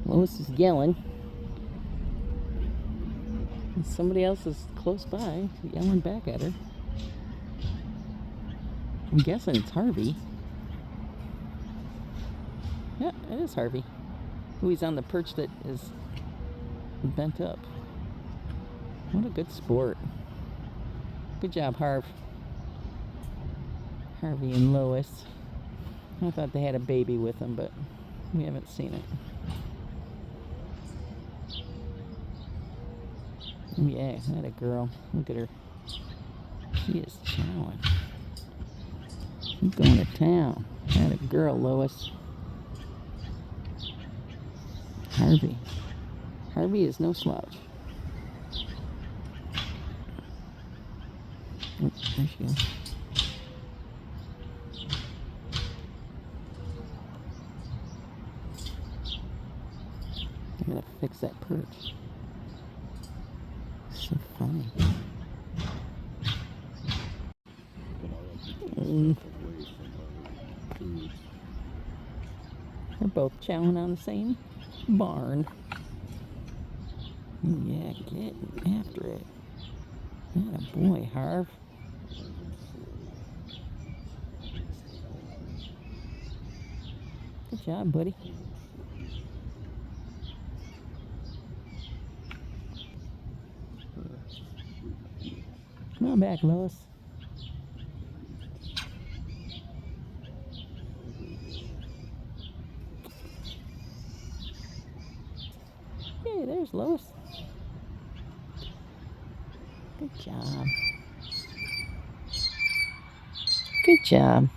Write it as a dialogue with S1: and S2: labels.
S1: Lois is yelling. And somebody else is close by yelling back at her. I'm guessing it's Harvey. Yeah, it is Harvey. Who he's on the perch that is bent up. What a good sport. Good job, Harvey and Lois. I thought they had a baby with them, but we haven't seen it. Yeah, that a girl. Look at her. She is chowing. She's going to town. That a girl, Lois. Harvey. Harvey is no slouch. Oh, there she goes. I gotta fix that perch. So funny. They're both chowing on the same barn. Yeah, get after it. Atta boy, Harv. Good job, buddy. Come on back, Lois. Hey, there's Lois. Good job. Good job.